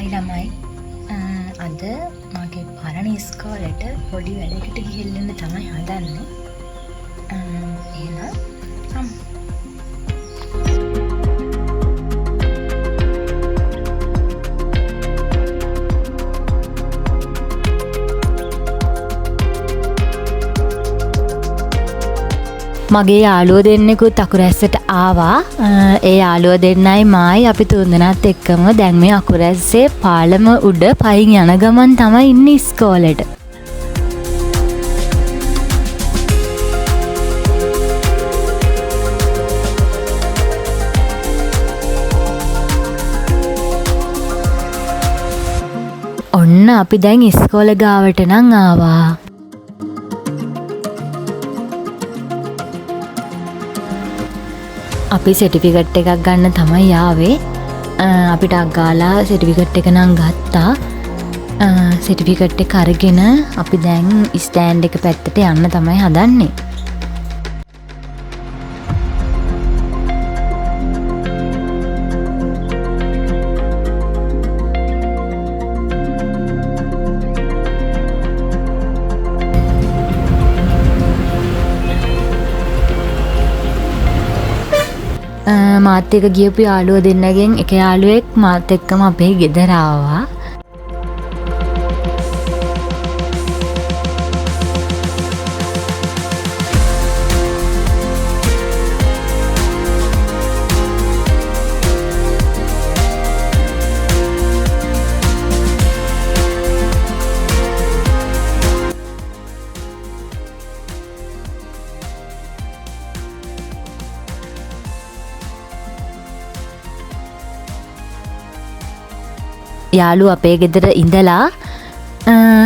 හයි ළමයි අද මගේ පරණ ඉස්කෝලේට පොඩි වැඩකට ගිහිල්ලා තමයි හදන්නේ. එහෙනම් මගේ යාළුවෝ දෙන්නෙකුත් අකුරැස්සට ආවා. ඒ යාළුවෝ දෙන්නයි මායි අපි තුන්දෙනාත් එක්කම දැන් මේ අකුරැස්සේ පාලම උඩ පයින් යන ගමන් තමයි ඉන්නේ ඉස්කෝලේට. ඔන්න අපි දැන් ඉස්කෝලේ ගාවට නම් ආවා. අපි සර්ටිෆිකට් එකක් ගන්න තමයි ආවේ. අපිට අගාලා සර්ටිෆිකට් එක නම් ගත්තා. සර්ටිෆිකට් එක අරගෙන අපි දැන් ස්ටෑන්ඩ් එක පැත්තට යන්න තමයි හදන්නේ. මාත් එක්ක ගියපු යාළුවෝ දෙන්නගෙන් එක යාළුවෙක් මාත් එක්කම අපේ ගෙදර ආවා. යාළුව අපේ ගෙදර ඉඳලා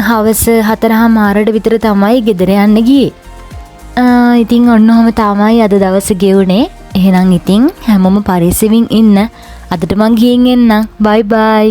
හවස 4:00 විතර තමයි ගෙදර යන්න ගියේ. ඉතින් ඔන්නෝම තමයි අද දවස ගෙවුනේ. එහෙනම් ඉතින් හැමෝම පරිස්සමින් ඉන්න. අදට මං ගිහින් එන්නම්. බයි බයි.